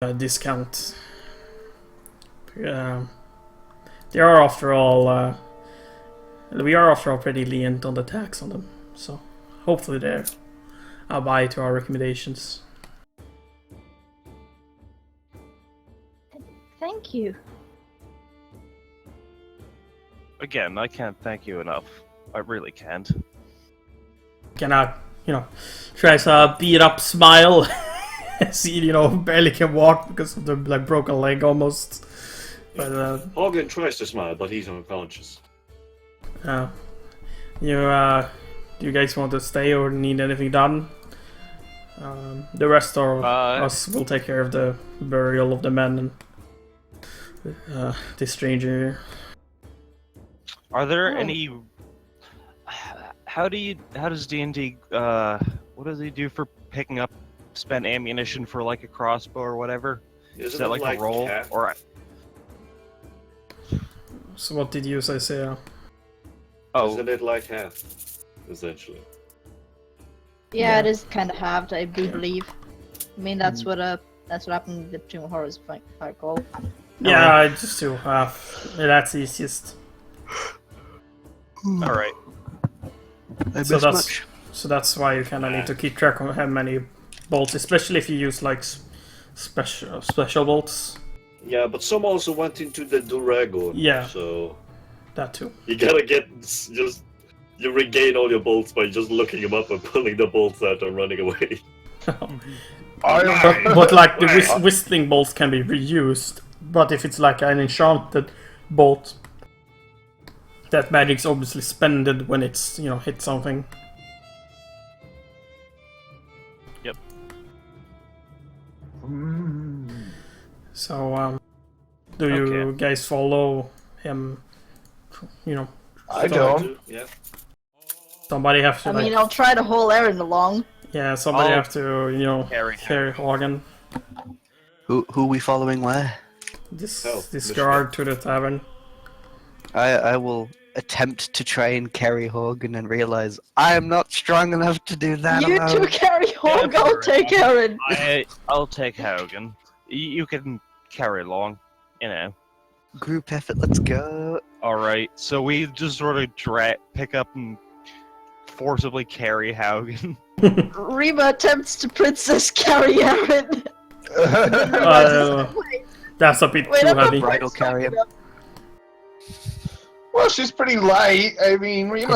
discount. They are after all. We are after all pretty lenient on the tax on them, so hopefully they'll abide to our recommendations. Thank you. Again, I can't thank you enough. I really can't. Cannot, tries a beat up smile. See, barely can walk because of the broken leg almost. But Hogan tries to smile, but he's unconscious. do you guys want to stay or need anything done? The rest of us will take care of the burial of the men and the stranger. Are there any? How does D&D? What does he do for picking up spent ammunition for like a crossbow or whatever? Is that like a roll or? So what did you say, Sarah? Oh, isn't it like half, essentially? Yeah, it is kind of halved, I do believe. I mean, that's what happened in the Tomb of Horrors, if I recall. Yeah, I just do half. That's easiest. All right. So that's why you kind of need to keep track of how many bolts, especially if you use like special bolts. Yeah, but some also went into the Duragon. Yeah. So that too. You gotta you regain all your bolts by just looking them up and pulling the bolts out and running away. but like the whistling bolts can be reused. But if it's like an enchanted bolt, that magic's obviously spended when it's hit something. Yep. So do you guys follow him? I don't. Yeah. Somebody have to. I mean, I'll try to haul Aaron along. Yeah, somebody have to carry Hagen. Who are we following where? This guard to the tavern. I will attempt to try and carry Hogan and realize I am not strong enough to do that. You two carry Hogan, I'll take Aaron. I'll take Hogan. You can carry along, Group effort, let's go. Alright, so we just sort of pick up and forcibly carry Hogan. Reba attempts to princess carry Aaron. That's a bit too heavy. Bridal carry him. Well, she's pretty light. I mean, Rima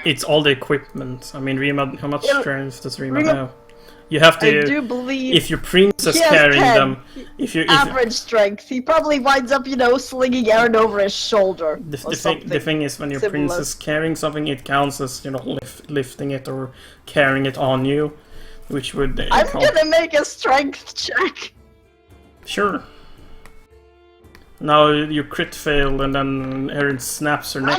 it's all the equipment. I mean, Rima, how much strength does Rima have? You have to. I do believe. If your princess carrying 10. them, if average strength, he probably winds up, slinging Aaron over his shoulder. The thing is, when your princess carrying something, it counts as lifting it or carrying it on you, which would. I'm gonna make a strength check. Sure. Now you crit fail, and then Aaron snaps her neck.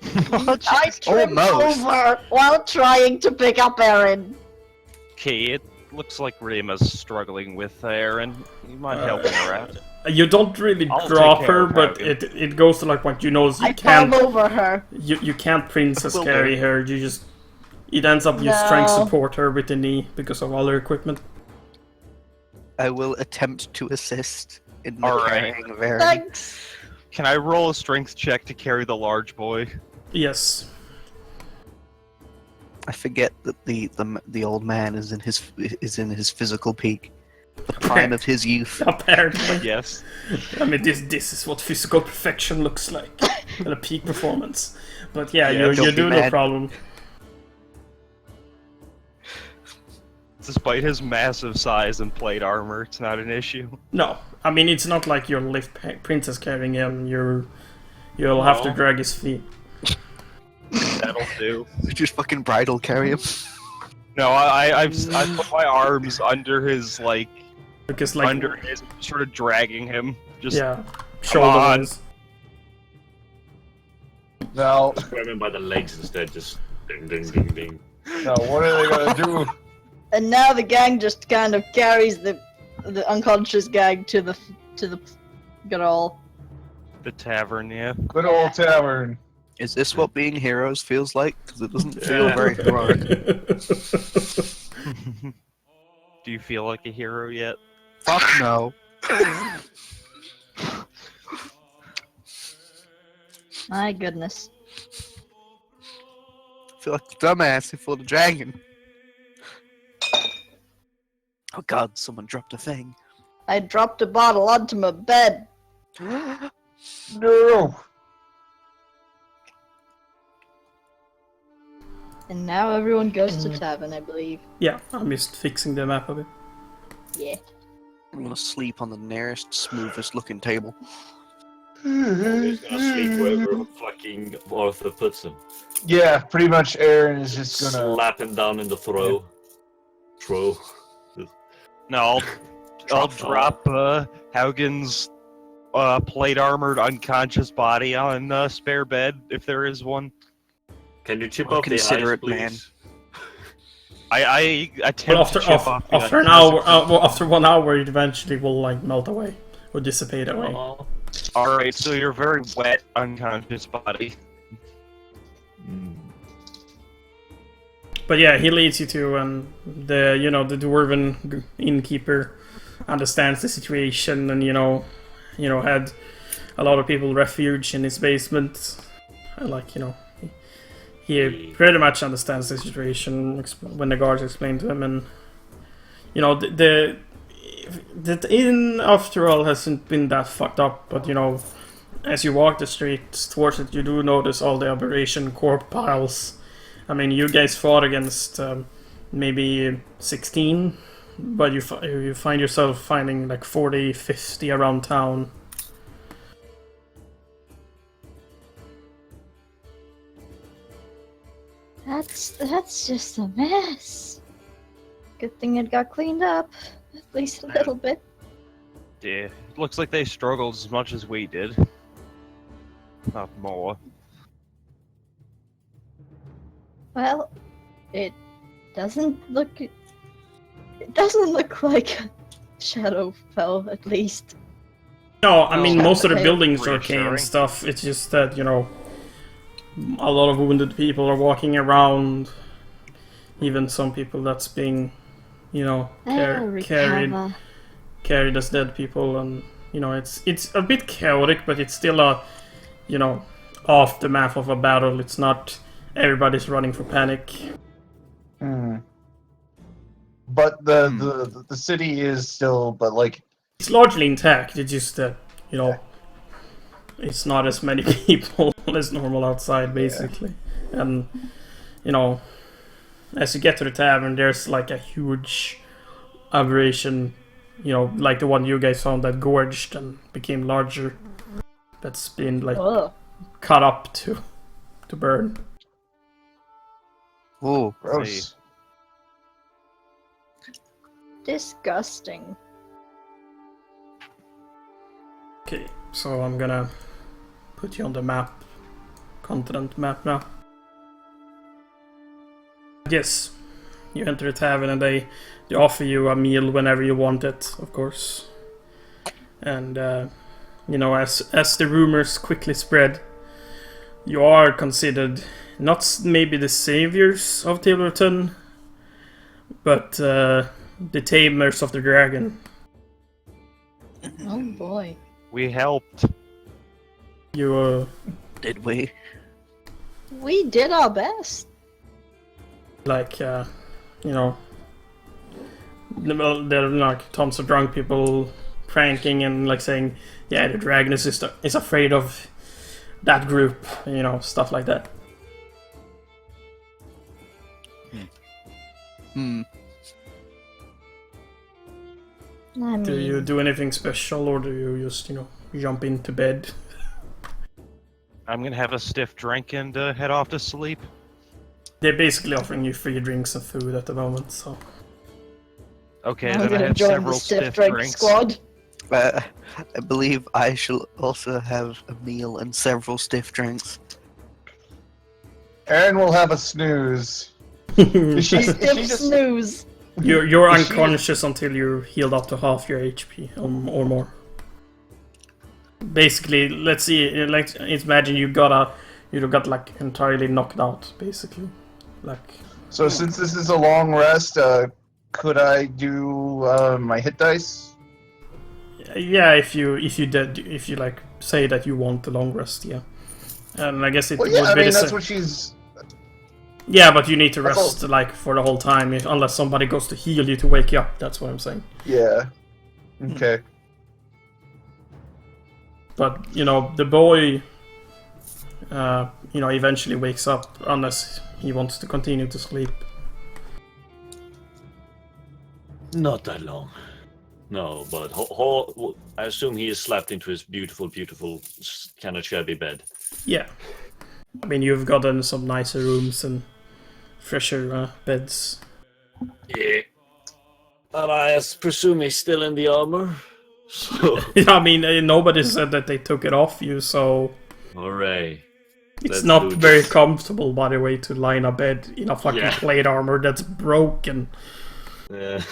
I tripped over while trying to pick up Aaron. Okay, it looks like Rima's struggling with Aaron. You might help her out. You don't really drop her, but it goes to like what you know is you can't over her. You can't princess carry her. It ends up you trying to support her with the knee because of all her equipment. I will attempt to assist in the carrying of Aaron. Thanks. Can I roll a strength check to carry the large boy? Yes. I forget that the old man is in his physical peak, the prime of his youth. Apparently, yes. I mean, this is what physical perfection looks like, at a peak performance. But yeah, you do no problem. Despite his massive size and plate armor, it's not an issue. No, I mean it's not like you're princess carrying him. You'll have to drag his feet. That'll do. Just fucking bridal carry him. No, I put my arms under his under his, sort of dragging him. Just shoulders. Now, just grab him by the legs instead. Just ding, ding, ding, ding. Now, what are they gonna do? And now the gang just kind of carries the unconscious gang to the good old the tavern, yeah. Good old tavern. Is this what being heroes feels like? Because it doesn't feel very heroic. Do you feel like a hero yet? Fuck no. My goodness. I feel like a dumbass before the dragon. Oh god, someone dropped a thing. I dropped a bottle onto my bed. No. And now everyone goes to tavern, I believe. Yeah, I'm just fixing the map of it. Yeah. I'm gonna sleep on the nearest, smoothest looking table. He's gonna sleep wherever fucking Arthur puts him. Yeah, pretty much. Aaron is just gonna. Slap him down in the throw. Throw. No, I'll drop Haugen's plate armored unconscious body on the spare bed if there is one. Can you chip Well, off the consider ice, it, please? man. I But attempt to chip off the after an hour, well, after 1 hour, it eventually will like melt away or dissipate away. Alright, so your very wet unconscious body. But yeah, he leads you to, and the the dwarven innkeeper understands the situation, and had a lot of people refuge in his basement, and he pretty much understands the situation when the guards explain to him, and the inn after all hasn't been that fucked up, but as you walk the streets towards it, you do notice all the aberration corpse piles. I mean, you guys fought against maybe 16, but you find yourself finding like 40, 50 around town. That's just a mess. Good thing it got cleaned up, at least a little bit. Yeah, it looks like they struggled as much as we did. Not more. Well, it doesn't look like shadow fell, at least. No, I mean, most of the okay. buildings are okay and Reassuring. stuff. It's just that a lot of wounded people are walking around. Even some people that's being carried as dead people, and it's a bit chaotic, but it's still a aftermath of a battle. It's not everybody's running for panic. But the city is still, but like It's largely intact. It's just that it's not as many people as normal outside, basically. And as you get to the tavern, there's like a huge aberration, like the one you guys found that gorged and became larger. That's been like cut up to burn. Oh, gross. Disgusting. Okay, so I'm gonna put you on the map, continent map now. Yes, you enter a tavern and they offer you a meal whenever you want it, of course. And as the rumors quickly spread, you are considered not maybe the saviors of Tilberton, but the tamers of the dragon. Oh boy. We helped. You did we? We did our best. they're like tons of drunk people pranking and like saying, yeah, the dragon is afraid of that group, stuff like that. I mean, Do you do anything special, or do you just jump into bed? I'm gonna have a stiff drink and head off to sleep. They're basically offering you free drinks and food at the moment, so Okay, I'm then I gonna have join several the stiff stiff drink drinks. squad. I believe I shall also have a meal and several stiff drinks. Aaron will have a snooze. Stiff snooze. You're unconscious until you're healed up to half your HP or more. Basically, let's see. Let's imagine you got like entirely knocked out, basically. So since this is a long rest, could I do my hit dice? Yeah, if you like say that you want the long rest, yeah. And I guess it Well, would yeah, I be mean the that's same. what she's. Yeah, but you need to That's rest all- like for the whole time, unless somebody goes to heal you to wake you up. That's what I'm saying. Yeah. Okay. But you know, the boy, eventually wakes up unless he wants to continue to sleep. Not that long. No, but I assume he has slept into his beautiful, kind of shabby bed. Yeah, I mean you've gotten some nicer rooms and fresher beds. Yeah. And I presume he's still in the armor. So, I mean, nobody said that they took it off you, so hooray. it's Let's not do very this. comfortable, by the way, to lie in a bed in a fucking Yeah. plate armor that's broken. Yeah.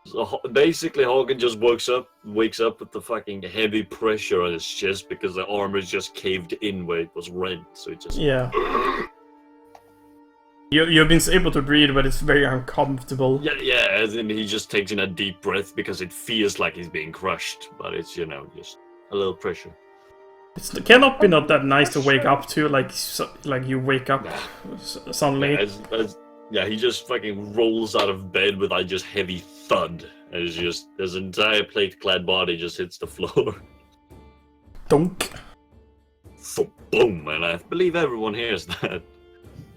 So basically, Hogan just wakes up with the fucking heavy pressure on his chest because the armor just caved in where it was rent. So it just Yeah. You've been able to breathe, but it's very uncomfortable. yeah. As in, he just takes in a deep breath because it feels like he's being crushed, but it's just a little pressure. It cannot be not that nice to wake up to, like you wake up suddenly. He just fucking rolls out of bed with a just heavy thud. And it's just his entire plate-clad body just hits the floor. Dunk. So boom, and I believe everyone hears that.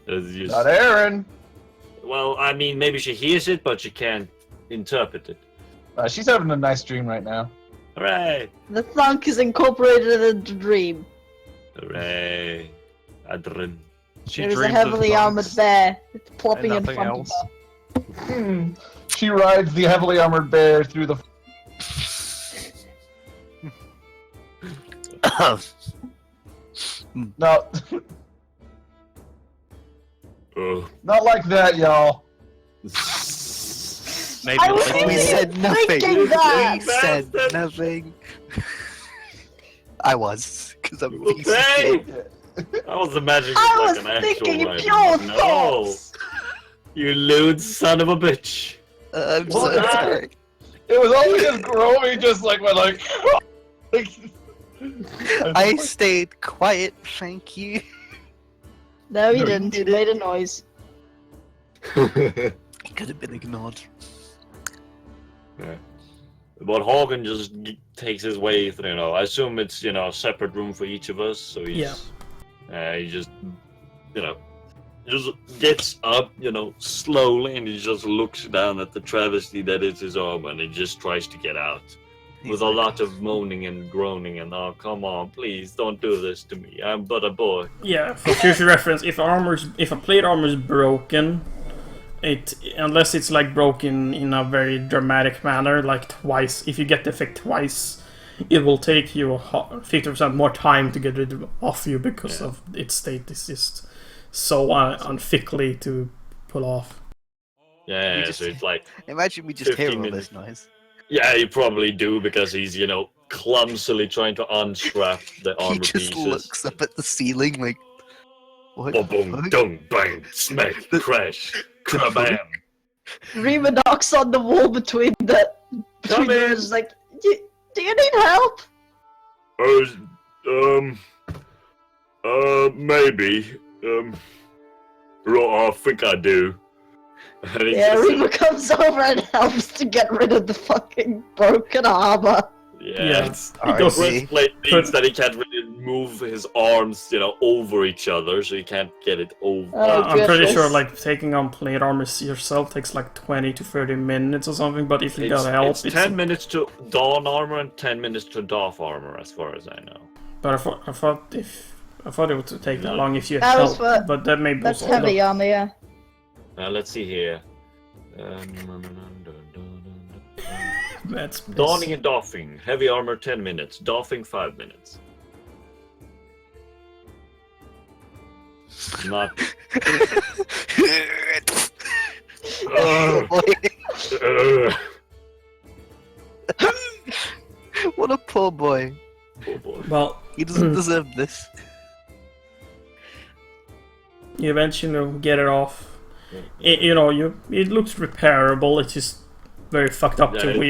It's just, Not Aaron. well, I mean, maybe she hears it, but she can't interpret it. She's having a nice dream right now. Hooray! The thunk is incorporated in the dream. Hooray! Adrin. She There's a dreams of heavily armored thunks bear. It's plopping in nothing front else. of her. She rides the heavily armored bear through the. No, Oh. not like that, y'all. Maybe I was like We said nothing. thinking that. We said nothing. I was, because I'm a piece of Okay. shit. I was imagining I it like was an actual thinking ride. pure No, thoughts. you lewd son of a bitch. I'm What? so sorry. It was all because Groovy just like went like. I stayed quiet, thank you. No, you No, you didn't. You made a noise. It could have been ignored. But Hogan just takes his way through, I assume it's, a separate room for each of us, so he's... he just, just gets up, slowly, and he just looks down at the travesty that is his armor, and he just tries to get out. With a lot of moaning and groaning, and oh, come on, please, don't do this to me. I'm but a boy. Yeah, for future reference, if a plate armor is broken, unless it's like broken in a very dramatic manner, like twice, if you get the effect twice, it will take you 50% more time to get rid of you because of its state is just so unfickly to pull off. Yeah, just- so it's like, Imagine we just hear 15 all minutes. this noise. yeah, you probably do because he's, clumsily trying to unstrap the He armor just pieces. looks up at the ceiling like, what? Boom, the boom, fuck? dong, bang, smack, crash, kabam. Rima knocks on the wall between the Come in. doors, like, do you need help? Maybe. I think I do. And he Yeah, just- Rima comes over and helps to get rid of the fucking broken armor. Yeah. It's It goes- breastplate means that he can't really move his arms, over each other, so he can't get it over. Oh, I'm pretty goodness. sure like taking on plate armor yourself takes like 20 to 30 minutes or something, but if you gotta help, It's 10 minutes to dawn armor and 10 minutes to doff armor, as far as I know. But I thought it would take that long if you That was help, for- but that may That's also heavy armor, yeah. Let's see here. That's Dawning and doffing. Heavy armor 10 minutes. Doffing 5 minutes. Not. Oh, boy. What a poor boy. Oh boy. Well, He doesn't deserve this. you eventually get it off. It looks repairable. It's just very fucked up Yeah, to it- wheel